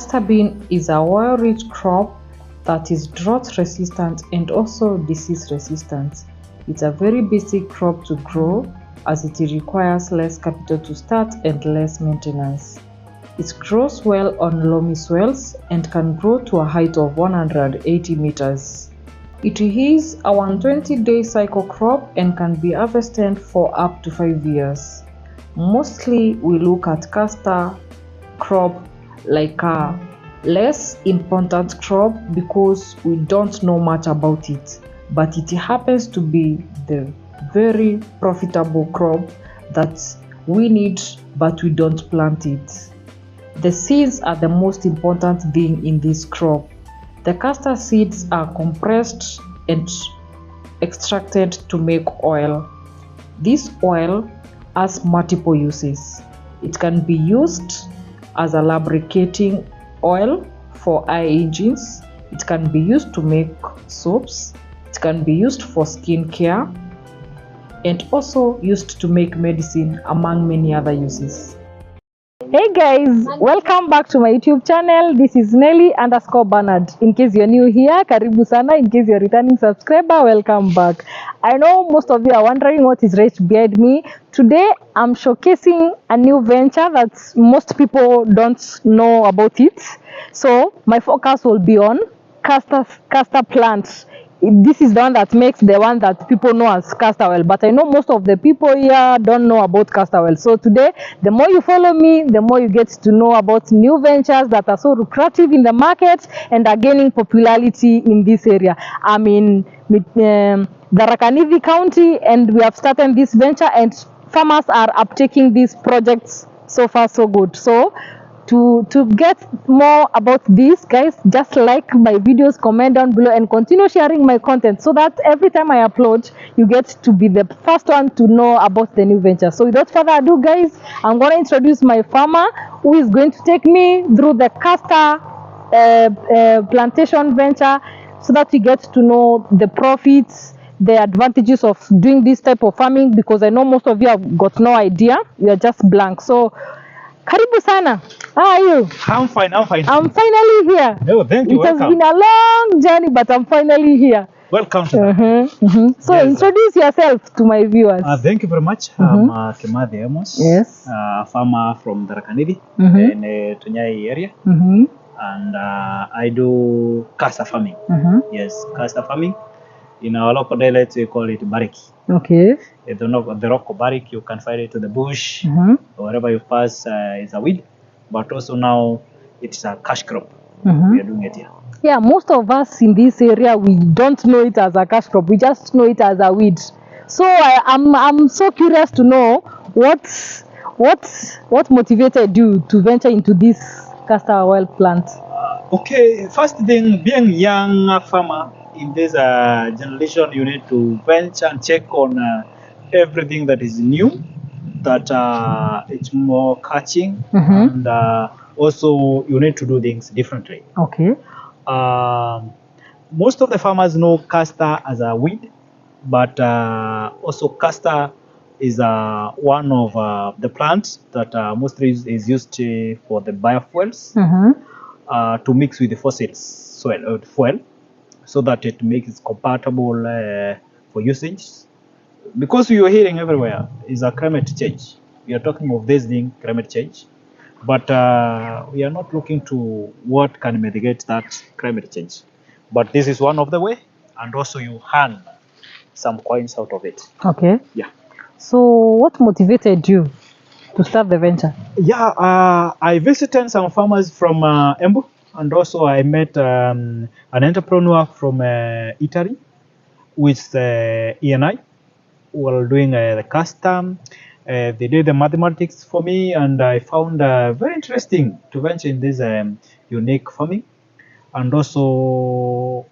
Castor bean is a oil-rich crop that is drought resistant and also disease resistant. It's a very basic crop to grow as it requires less capital to start and less maintenance. It grows well on loamy soils and can grow to a height of 180 meters. It is a 120-day cycle crop and can be harvested for up to 5 years. Mostly we look at castor crop like a less important crop because we don't know much about it, but it happens to be the very profitable crop that we need, but we don't plant it. The seeds are the most important thing in this crop. The castor seeds are compressed and extracted to make oil. This oil has multiple uses. It can be used as a lubricating oil for eye engines. It can be used to make soaps. It can be used for skin care and also used to make medicine, among many other uses. Hey guys, welcome back to my YouTube channel. This is Nelly_Bernard. In case you're new here, karibu sana. In case you're returning subscriber, welcome back. I know most of you are wondering what is right behind me. Today, I'm showcasing a new venture that most people don't know about it. So my focus will be on castor plants. This is the one that makes the one that people know as castor oil, but I know most of the people here don't know about castor oil. So today, the more you follow me, the more you get to know about new ventures that are so lucrative in the market and are gaining popularity in this area. I'm in Tharaka County and we have started this venture and farmers are uptaking these projects. So far so good. So to get more about this, guys, just like my videos, comment down below and continue sharing my content so that every time I upload, you get to be the first one to know about the new venture. So without further ado, guys, I'm going to introduce my farmer who is going to take me through the castor plantation venture so that we get to know the profits, the advantages of doing this type of farming, because I know most of you have got no idea. You are just blank. So karibu sana. How are you? I'm fine. I'm finally here. Oh, thank you. It has been a long journey, but I'm finally here. Welcome to that. So yes, introduce yourself to my viewers. Thank you very much. I'm Kimathi Amos. Yes. Farmer from Tharaka in Tunyai area. And I do castor farming. Yes, castor farming. In our local dialect, we call it bariki. Okay. The rock bariki, you can find it in the bush. Wherever you pass is a weed. But also now it's a cash crop. We are doing it here. Yeah, most of us in this area, we don't know it as a cash crop. We just know it as a weed. So I'm so curious to know what motivated you to venture into this castor oil plant. Okay, first thing, being young farmer in this generation, you need to venture and check on everything that is new, that it's more catching, and also you need to do things differently. Okay. Most of the farmers know castor as a weed, but also castor is one of the plants that mostly is used for the biofuels to mix with the fossil fuel, so that it makes it compatible for usage. Because you are hearing everywhere is a climate change. We are talking of this thing, climate change, but we are not looking to what can mitigate that climate change. But this is one of the way, and also you earn some coins out of it. Okay. Yeah. So what motivated you to start the venture? Yeah, I visited some farmers from Embu, and also I met an entrepreneur from Italy with ENI. While doing the custom, they did the mathematics for me, and I found very interesting to venture in this unique farming. And also,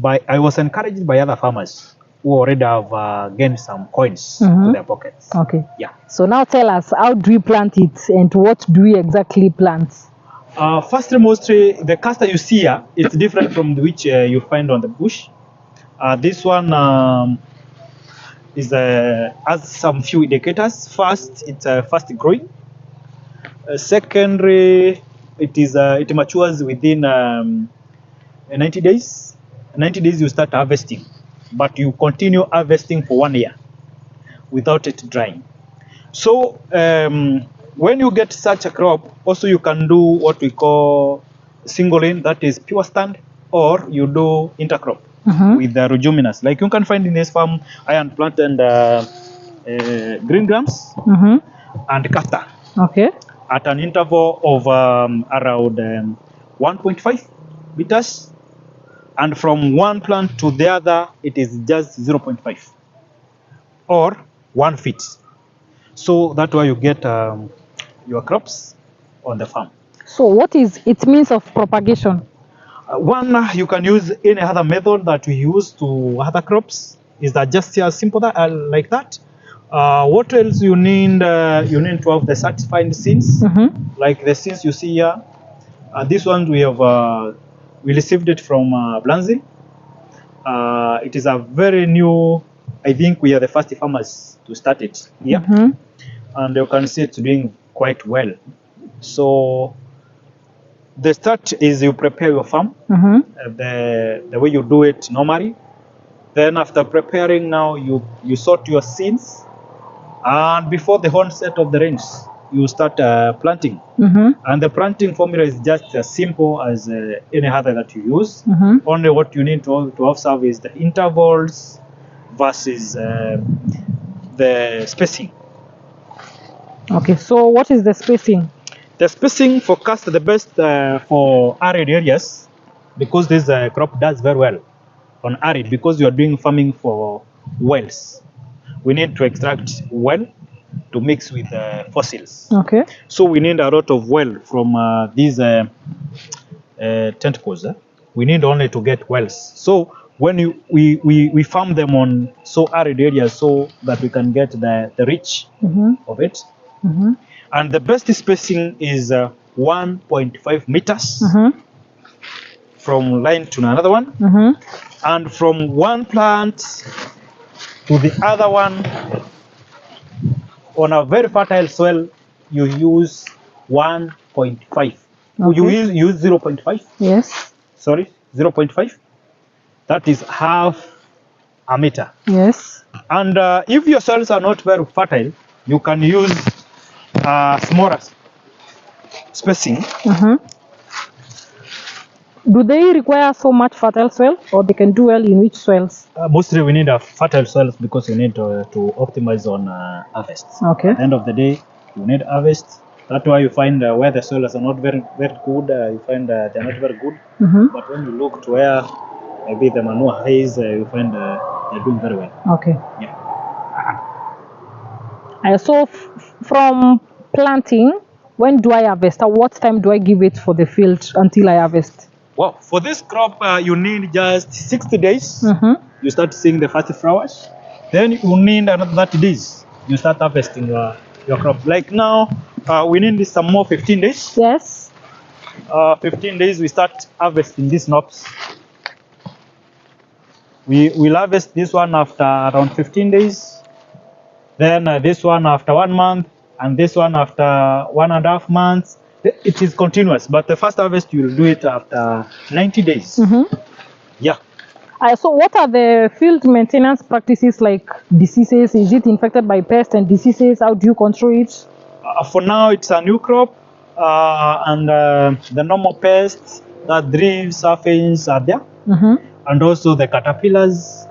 I was encouraged by other farmers who already have gained some coins to their pockets. Okay. Yeah. So now tell us, how do we plant it and what do we exactly plant? First and most, the castor you see here is different from which you find on the bush. This one has some few indicators. First, it's fast growing. Secondary, it matures within 90 days. 90 days you start harvesting, but you continue harvesting for 1 year without it drying. So when you get such a crop, also you can do what we call single in, that is pure stand, or you do intercrop with the leguminous. Like you can find in this farm iron plant and green grams and castor. Okay. At an interval of around 1.5 meters, and from one plant to the other, it is just 0.5 or 1 feet. So that's why you get your crops on the farm. So what is its means of propagation? One, you can use any other method that we use to other crops. Is that just as simple like that? What else you need? You need to have the certified seeds, like the seeds you see here. This one we have we received it from Blanzy. It is a very new. I think we are the first farmers to start it here, and you can see it's doing quite well. So the start is you prepare your farm, the way you do it normally. Then after preparing, now you sort your seeds, and before the onset of the rains, you start planting. And the planting formula is just as simple as any other that you use. Only what you need to observe is the intervals versus the spacing. Okay, so what is the spacing? The spacing forecast the best for arid areas, because this crop does very well on arid, because you are doing farming for wells. We need to extract well to mix with fossils. Okay. So we need a lot of well from these tentacles. We need only to get wells. So when we farm them on so arid areas, so that we can get the reach of it. And the best spacing is 1.5 meters from line to another one, and from one plant to the other one. On a very fertile soil, you use 1.5. Okay. You use 0.5. Yes. Sorry, 0.5. That is half a meter. Yes. And if your soils are not very fertile, you can use smaller spacing. Do they require so much fertile soil, or they can do well in which soils? Mostly we need a fertile soils, because we need to optimize on harvest. Okay. At the end of the day, you need harvest. That's why you find where the soils are not very good, you find they're not very good. But when you look to where maybe the manure is, you find they're doing very well. Okay. Yeah. So from planting, when do I harvest? At what time do I give it for the field until I harvest? Well, for this crop, you need just 60 days. You start seeing the first flowers. Then you need another 30 days. You start harvesting your crop. Like now, we need some more 15 days. Yes. 15 days, we start harvesting these knobs. We'll harvest this one after around 15 days. Then this one after 1 month, and this one after 1.5 months. It is continuous, but the first harvest you will do it after 90 days. Yeah. So what are the field maintenance practices, like diseases? Is it infected by pests and diseases? How do you control it? For now, it's a new crop, and the normal pests, the thrips, aphids are there, and also the caterpillars,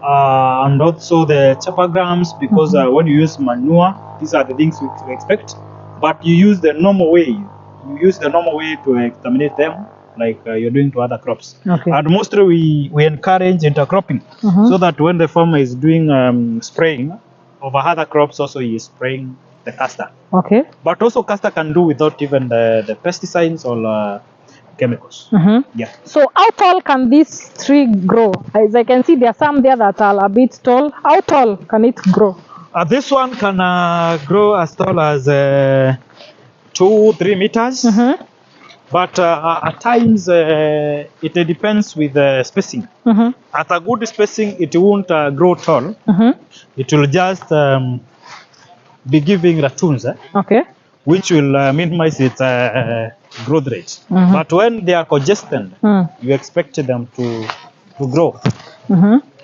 and also the chappergrams, because when you use manure, these are the things we expect. But you use the normal way. You use the normal way to exterminate them, like you're doing to other crops. Okay. And mostly we encourage intercropping, so that when the farmer is doing spraying over other crops, also he is spraying the castor. Okay. But also castor can do without even the pesticides or chemicals. Yeah. So how tall can this tree grow? As I can see, there are some there that are a bit tall. How tall can it grow? This one can grow as tall as 2-3 meters, but at times it depends with the spacing. At a good spacing, it won't grow tall. It will just be giving ratoons, okay, which will minimize its growth rate. But when they are congested, you expect them to grow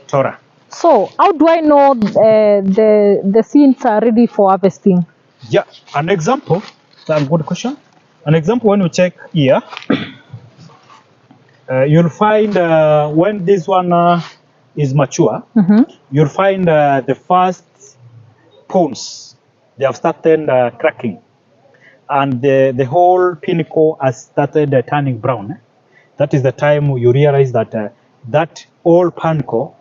taller. So how do I know the seeds are ready for harvesting? Yeah, an example, that's a good question. An example, when you check here, you'll find when this one is mature, you'll find the first cones, they have started cracking. And the whole pinnacle has started turning brown. That is the time you realize that that whole pinnacle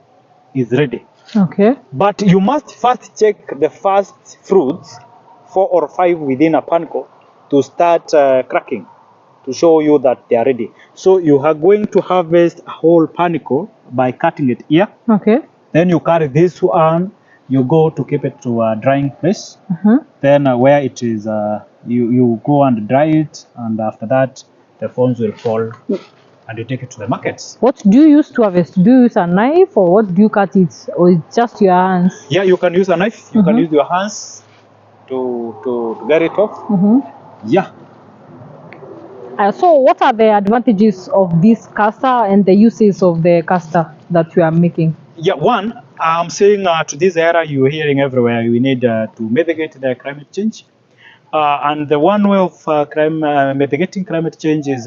is ready. Okay. But you must first check the first fruits, 4 or 5 within a pinnacle, to start cracking, to show you that they are ready. So you are going to harvest a whole pinnacle by cutting it here. Okay. Then you carry this one, you go to keep it to a drying place. Then where it is, you go and dry it, and after that the phones will fall and you take it to the markets. What do you use to harvest? Do you use a knife, or what do you cut it, or it's just your hands? Yeah, you can use a knife, you can use your hands to get it off. Yeah. So what are the advantages of this castor and the uses of the castor that you are making? Yeah, one, I'm saying to this era, you're hearing everywhere, we need to mitigate the climate change. And the one way of mitigating climate change is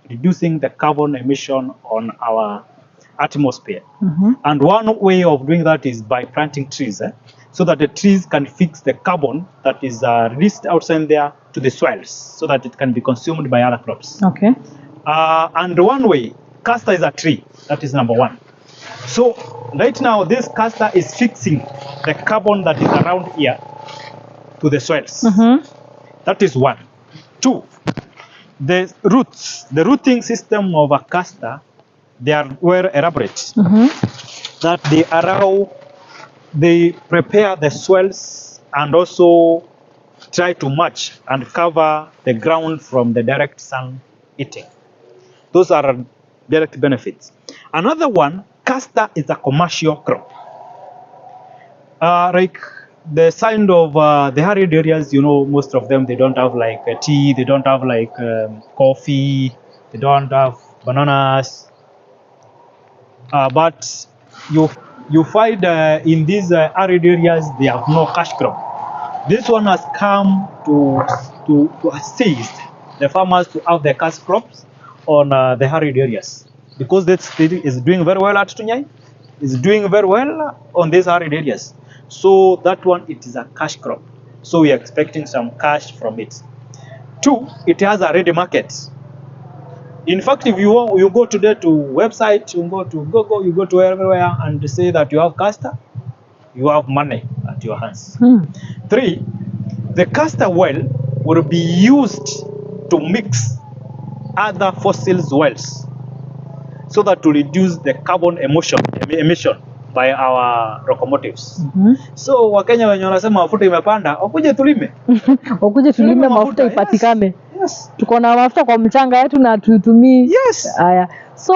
reducing the carbon emission on our atmosphere. And one way of doing that is by planting trees, so that the trees can fix the carbon that is released outside there to the soils, so that it can be consumed by other crops. Okay. And one way, castor is a tree. That is number one. So right now, this castor is fixing the carbon that is around here to the soils. That is one. Two, the roots, the rooting system of a castor, they are well elaborate. That they prepare the soils and also try to mulch and cover the ground from the direct sun hitting. Those are direct benefits. Another one, castor is a commercial crop. Like the sign of the arid areas, most of them, they don't have like tea, they don't have like coffee, they don't have bananas. But you find in these arid areas, they have no cash crop. This one has come to assist the farmers to have the cash crops on the arid areas, because that state is doing very well at Tunyai, is doing very well on these arid areas. So that one, it is a cash crop. So we are expecting some cash from it. Two, it has a ready market. In fact, if you go today to website, you go to Google, you go to everywhere and say that you have castor, you have money at your hands. Three, the castor oil will be used to mix other fossil oils, so that to reduce the carbon emission by our locomotives. So Wakenya wenye wanasema mafuta imepanda, wakuje tulime. Wakuje tulime mafuta ipatikane. Yes. Tuko na mafuta kwa mchanga yetu na tuitumii. Yes. So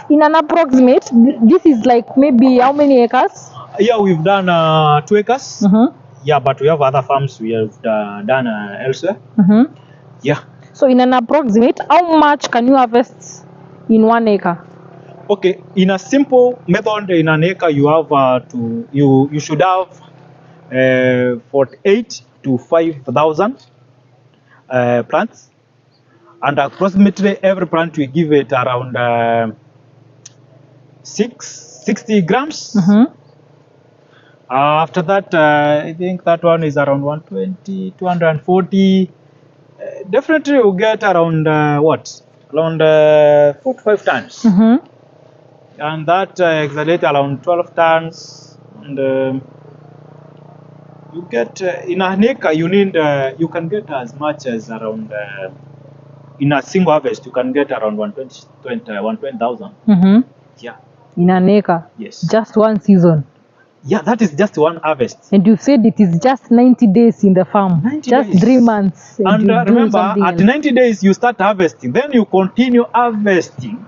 in an approximate, this is like maybe how many acres? Yeah, we've done 2 acres. Yeah, but we have other farms we have done elsewhere. Yeah. So in an approximate, how much can you harvest in 1 acre? Okay, in a simple method, in an acre you have you should have 48 to 5,000 plants, and approximately every plant we give it around 60 grams. After that, I think that one is around 120, 240. Definitely you get around around 4 to 5 tons. And that exhalate around 12 tons. And you get in an acre, you can get as much as around in a single harvest, you can get around 120,000. Yeah. In an acre? Yes. Just one season? Yeah, that is just one harvest. And you said it is just 90 days in the farm. 90 just days. 3 months. And remember, at 90 days you start harvesting. Then you continue harvesting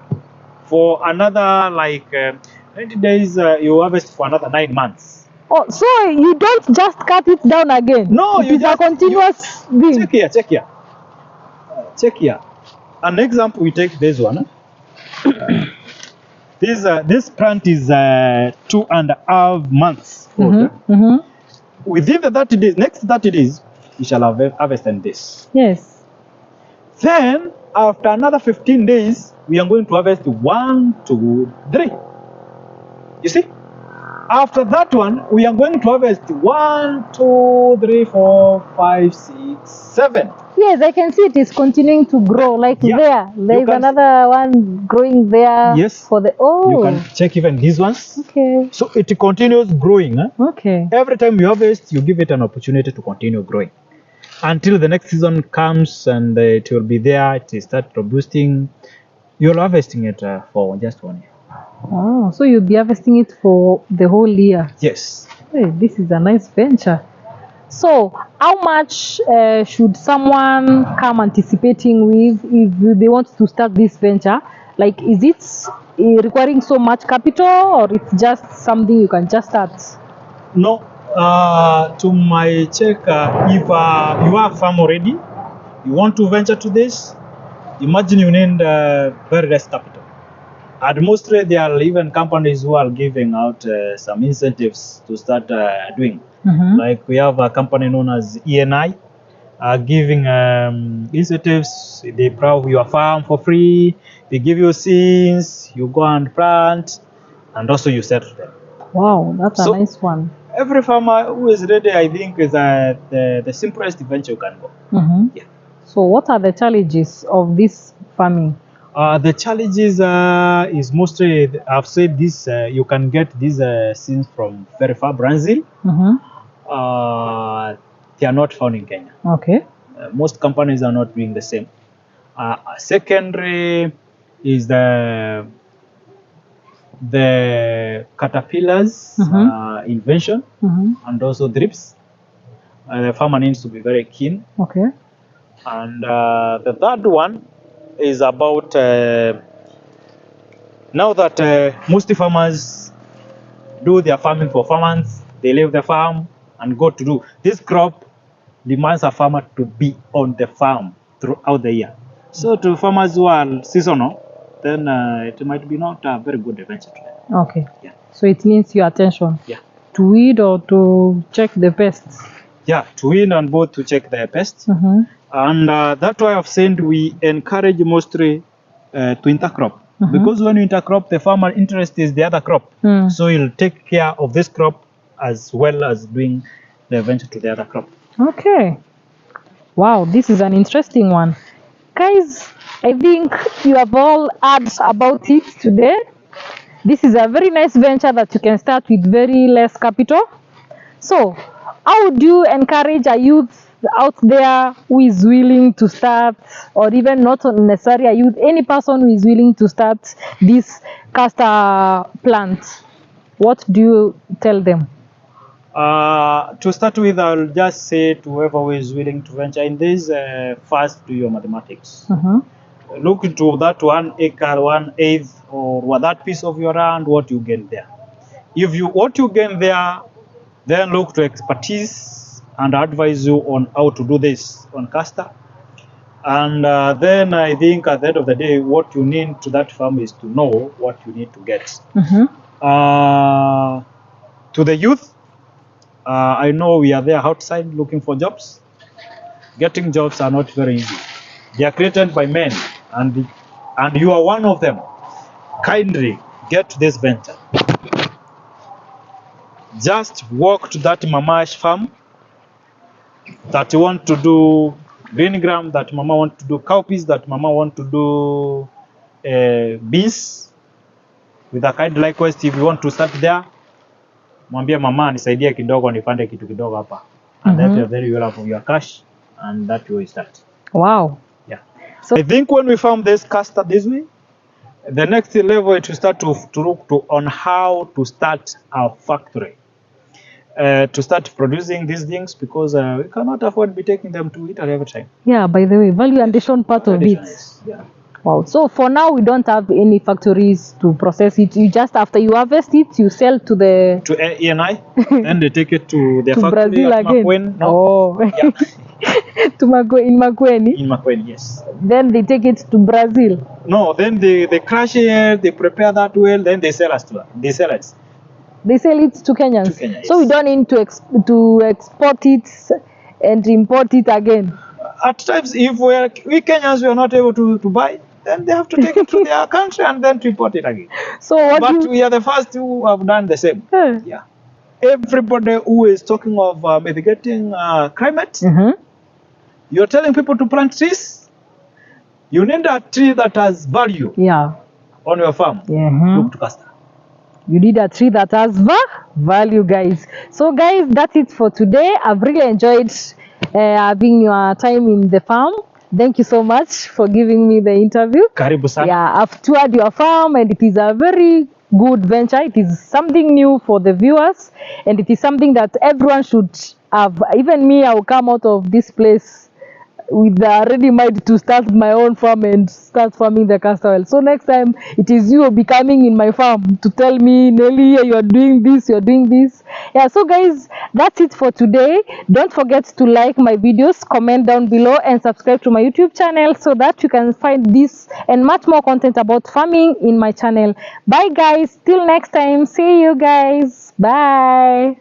for another 90 days. You harvest for another 9 months. Oh, so you don't just cut it down again? No, it is a continuous thing. Check here. check here. An example, we take this one. This plant is 2.5 months old. Within the 30 days, next 30 days, we shall harvest this. Yes. Then, after another 15 days, we are going to harvest 1, 2, 3. You see? After that one, we are going to harvest 1, 2, 3, 4, 5, 6, 7. Yes, I can see it is continuing to grow. Like there is another one growing there. Yes. For the you can check even these ones. Okay. So it continues growing. Okay. Every time you harvest, you give it an opportunity to continue growing until the next season comes, and it will be there. It will start robusting. You're harvesting it for just 1 year. Oh, so you'll be harvesting it for the whole year? Yes. Hey, this is a nice venture. So, how much should someone come anticipating with if they want to start this venture? Like, is it requiring so much capital, or it's just something you can just start? No. To my check, if you are a farm already, you want to venture to this, imagine you need very less capital. And mostly there are even companies who are giving out some incentives to start doing. Like we have a company known as ENI, giving incentives. They plow your farm for free. They give you seeds. You go and plant, and also you sell them. Wow, that's a nice one. Every farmer who is ready, I think, is the simplest venture you can go. Yeah. So, what are the challenges of this farming? The challenges is mostly, I've said this, you can get these seeds from very far Brazil. They are not found in Kenya. Okay. Most companies are not doing the same. Secondary is the caterpillars invention and also drips. The farmer needs to be very keen. Okay. And the third one is about now that most farmers do their farming for 4 months, they leave the farm and go to do this crop. Demands a farmer to be on the farm throughout the year. So to farmers who are seasonal, then it might be not a very good venture to them. Okay. Yeah. So it needs your attention. Yeah. To weed or to check the pests. Yeah, to weed and both to check the pests. And that's why I've said we encourage mostly to intercrop. Because when you intercrop, the farmer interest is the other crop. So he'll take care of this crop as well as doing the venture to the other crop. Okay. Wow, this is an interesting one. Guys, I think you have all heard about it today. This is a very nice venture that you can start with very less capital. So, how would you encourage a youth out there who is willing to start, or even not necessarily a youth, any person who is willing to start this castor plant? What do you tell them? To start with, I'll just say to whoever is willing to venture in this, first do your mathematics. Look into that 1 acre, 1/8, or that piece of your land, what you gain there. If what you gain there, then look to expertise and advise you on how to do this on castor. And then I think at the end of the day, what you need to that farm is to know what you need to get. To the youth, I know we are there outside looking for jobs. Getting jobs are not very easy. They are created by men, and you are one of them. Kindly get this venture. Just walk to that mama's farm that you want to do green gram, that mama want to do cowpeas, that mama want to do beans. With a kind request, if you want to start there, mwambie mama nisaidie kidogo nipande kitu kidogo hapa. And then you will have your cash, and that will start. Wow. Yeah. So I think when we farm this castor this way, the next level is to start to look on how to start our factory. To start producing these things, because we cannot afford to be taking them to Italy every time. Yeah, by the way, value addition part of it. Yeah. Wow. So for now, we don't have any factories to process it. You just, after you harvest it, you sell to the... To ENI, then they take it to their factory Brazil at again. No? Oh. Yeah. In Makueni. In Makueni, yes. Then they take it to Brazil. No, then they crush it, they prepare that well, then they sell us to they sell it. They sell it to Kenyans. To Kenya, yes. So we don't need to export it and import it again. At times, if we Kenyans were not able to buy, then they have to take it to their country and then to import it again. So but we are the first who have done the same. Yeah. Everybody who is talking of mitigating climate, you're telling people to plant trees. You need a tree that has value. Yeah. On your farm. Look to Castor. You need a tree that has value, guys. So guys, that's it for today. I've really enjoyed having your time in the farm. Thank you so much for giving me the interview. Karibu sana. Yeah, I've toured your farm and it is a very good venture. It is something new for the viewers and it is something that everyone should have. Even me, I will come out of this place with the ready mind to start my own farm and start farming the castor oil. So next time it is you will be coming in my farm to tell me, Nelly, you are doing this, you are doing this. Yeah, so guys, that's it for today. Don't forget to like my videos, comment down below and subscribe to my YouTube channel so that you can find this and much more content about farming in my channel. Bye guys, till next time. See you guys. Bye.